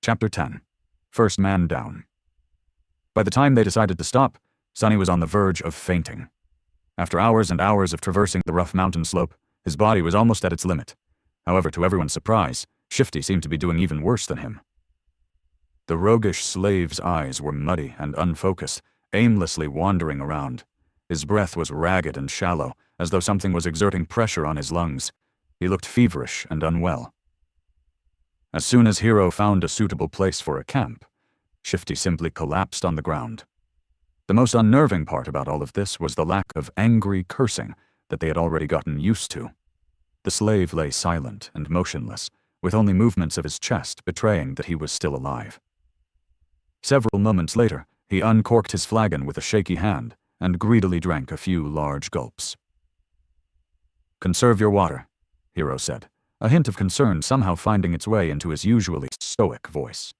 Chapter 10. First Man Down. By the time they decided to stop, Sonny was on the verge of fainting. After hours and hours of traversing the rough mountain slope, his body was almost at its limit. However, to everyone's surprise, Shifty seemed to be doing even worse than him. The roguish slave's eyes were muddy and unfocused, aimlessly wandering around. His breath was ragged and shallow, as though something was exerting pressure on his lungs. He looked feverish and unwell. As soon as Hero found a suitable place for a camp, Shifty simply collapsed on the ground. The most unnerving part about all of this was the lack of angry cursing that they had already gotten used to. The slave lay silent and motionless, with only movements of his chest betraying that he was still alive. Several moments later, he uncorked his flagon with a shaky hand and greedily drank a few large gulps. "Conserve your water," Hero said, a hint of concern somehow finding its way into his usually stoic voice.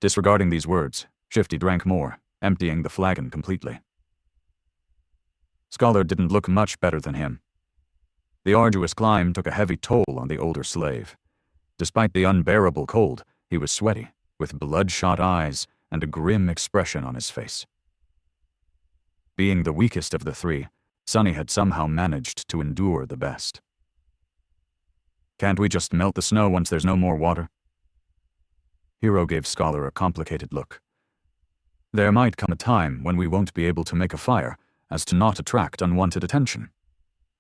Disregarding these words, Shifty drank more, emptying the flagon completely. Scholar didn't look much better than him. The arduous climb took a heavy toll on the older slave. Despite the unbearable cold, he was sweaty, with bloodshot eyes and a grim expression on his face. Being the weakest of the three, Sonny had somehow managed to endure the best. "Can't we just melt the snow once there's no more water?" Hero gave Scholar a complicated look. "There might come a time when we won't be able to make a fire, as to not attract unwanted attention."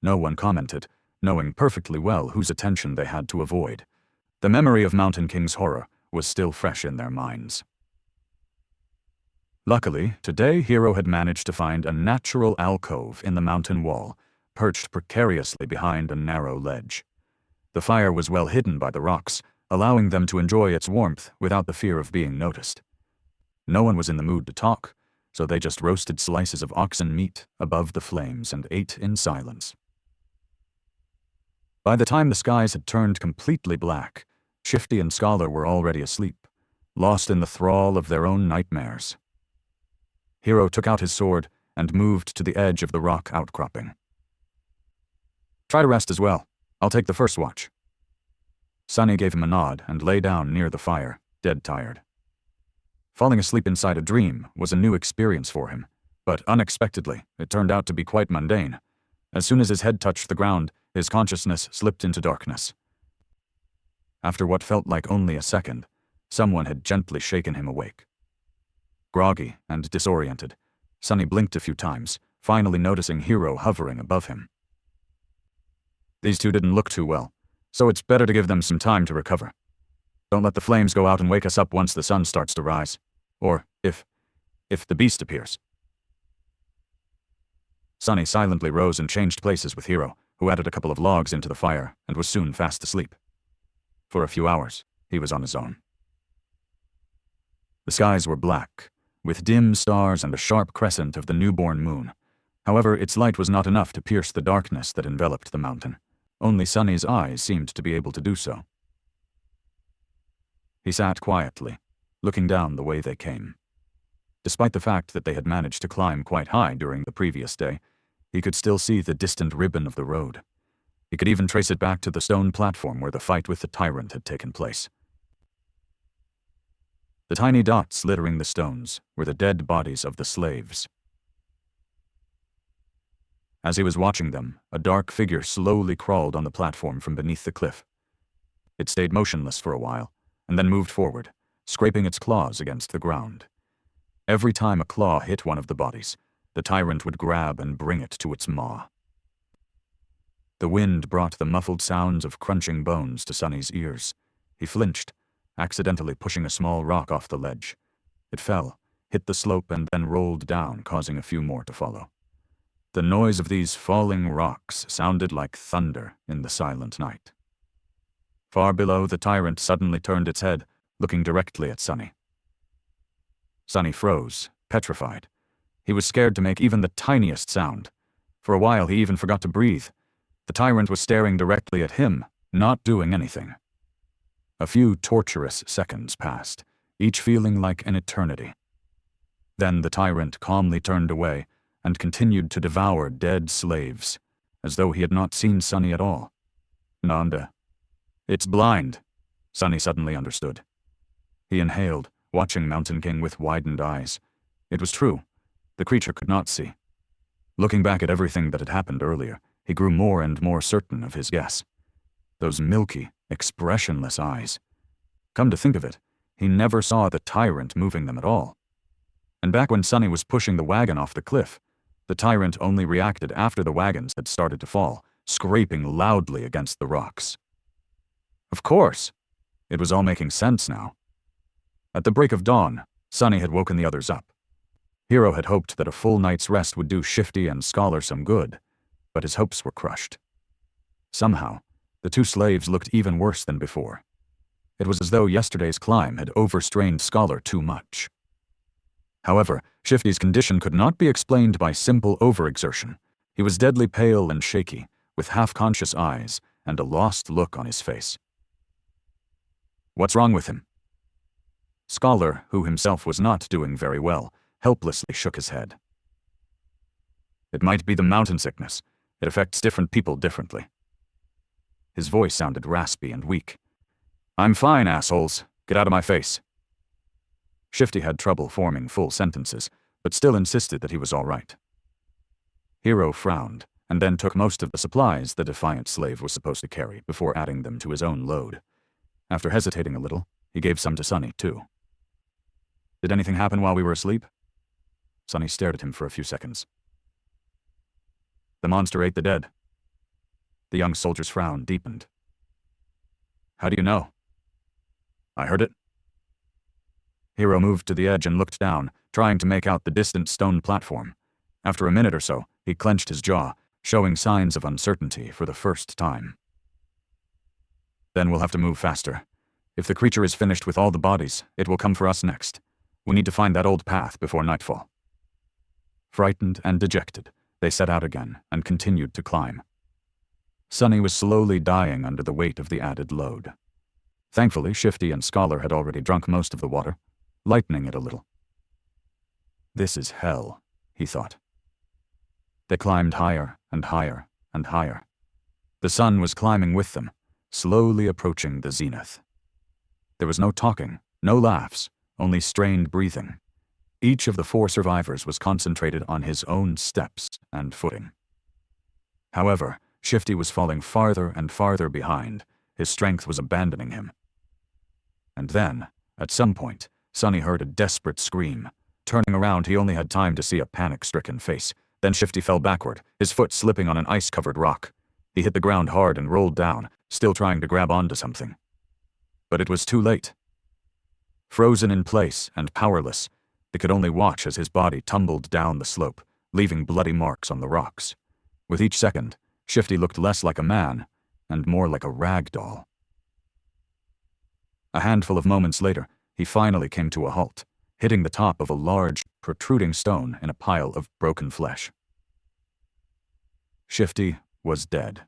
No one commented, knowing perfectly well whose attention they had to avoid. The memory of Mountain King's horror was still fresh in their minds. Luckily, today Hero had managed to find a natural alcove in the mountain wall, perched precariously behind a narrow ledge. The fire was well hidden by the rocks, allowing them to enjoy its warmth without the fear of being noticed. No one was in the mood to talk, so they just roasted slices of oxen meat above the flames and ate in silence. By the time the skies had turned completely black, Shifty and Scholar were already asleep, lost in the thrall of their own nightmares. Hero took out his sword and moved to the edge of the rock outcropping. "Try to rest as well. I'll take the first watch." Sonny gave him a nod and lay down near the fire, dead tired. Falling asleep inside a dream was a new experience for him, but unexpectedly, it turned out to be quite mundane. As soon as his head touched the ground, his consciousness slipped into darkness. After what felt like only a second, someone had gently shaken him awake. Groggy and disoriented, Sonny blinked a few times, finally noticing Hero hovering above him. These two didn't look too well, so it's better to give them some time to recover. Don't let the flames go out and wake us up once the sun starts to rise. Or if the beast appears. Sonny silently rose and changed places with Hero, who added a couple of logs into the fire and was soon fast asleep. For a few hours, he was on his own. The skies were black, with dim stars and a sharp crescent of the newborn moon. However, its light was not enough to pierce the darkness that enveloped the mountain. Only Sonny's eyes seemed to be able to do so. He sat quietly, looking down the way they came. Despite the fact that they had managed to climb quite high during the previous day, he could still see the distant ribbon of the road. He could even trace it back to the stone platform where the fight with the tyrant had taken place. The tiny dots littering the stones were the dead bodies of the slaves. As he was watching them, a dark figure slowly crawled on the platform from beneath the cliff. It stayed motionless for a while, and then moved forward, scraping its claws against the ground. Every time a claw hit one of the bodies, the tyrant would grab and bring it to its maw. The wind brought the muffled sounds of crunching bones to Sonny's ears. He flinched, accidentally pushing a small rock off the ledge. It fell, hit the slope, and then rolled down, causing a few more to follow. The noise of these falling rocks sounded like thunder in the silent night. Far below, the tyrant suddenly turned its head, looking directly at Sonny. Sonny froze, petrified. He was scared to make even the tiniest sound. For a while, he even forgot to breathe. The tyrant was staring directly at him, not doing anything. A few torturous seconds passed, each feeling like an eternity. Then the tyrant calmly turned away and continued to devour dead slaves, as though he had not seen Sonny at all. Nanda. It's blind, Sonny suddenly understood. He inhaled, watching Mountain King with widened eyes. It was true. The creature could not see. Looking back at everything that had happened earlier, he grew more and more certain of his guess. Those milky, expressionless eyes. Come to think of it, he never saw the tyrant moving them at all. And back when Sonny was pushing the wagon off the cliff, the tyrant only reacted after the wagons had started to fall, scraping loudly against the rocks. Of course! It was all making sense now. At the break of dawn, Sonny had woken the others up. Hero had hoped that a full night's rest would do Shifty and Scholar some good, but his hopes were crushed. Somehow, the two slaves looked even worse than before. It was as though yesterday's climb had overstrained Scholar too much. However, Shifty's condition could not be explained by simple overexertion. He was deadly pale and shaky, with half-conscious eyes and a lost look on his face. What's wrong with him? Scholar, who himself was not doing very well, helplessly shook his head. It might be the mountain sickness. It affects different people differently. His voice sounded raspy and weak. I'm fine, assholes. Get out of my face. Shifty had trouble forming full sentences, but still insisted that he was all right. Hero frowned, and then took most of the supplies the defiant slave was supposed to carry before adding them to his own load. After hesitating a little, he gave some to Sonny, too. Did anything happen while we were asleep? Sonny stared at him for a few seconds. The monster ate the dead. The young soldier's frown deepened. How do you know? I heard it. Hero moved to the edge and looked down, trying to make out the distant stone platform. After a minute or so, he clenched his jaw, showing signs of uncertainty for the first time. Then we'll have to move faster. If the creature is finished with all the bodies, it will come for us next. We need to find that old path before nightfall. Frightened and dejected, they set out again and continued to climb. Sonny was slowly dying under the weight of the added load. Thankfully, Shifty and Scholar had already drunk most of the water, lightening it a little. This is hell, he thought. They climbed higher and higher and higher. The sun was climbing with them, slowly approaching the zenith. There was no talking, no laughs, only strained breathing. Each of the 4 survivors was concentrated on his own steps and footing. However, Shifty was falling farther and farther behind. His strength was abandoning him. And then, at some point, Sonny heard a desperate scream. Turning around, he only had time to see a panic-stricken face. Then Shifty fell backward, his foot slipping on an ice-covered rock. He hit the ground hard and rolled down, still trying to grab onto something. But it was too late. Frozen in place and powerless, they could only watch as his body tumbled down the slope, leaving bloody marks on the rocks. With each second, Shifty looked less like a man and more like a rag doll. A handful of moments later, he finally came to a halt, hitting the top of a large, protruding stone in a pile of broken flesh. Shifty was dead.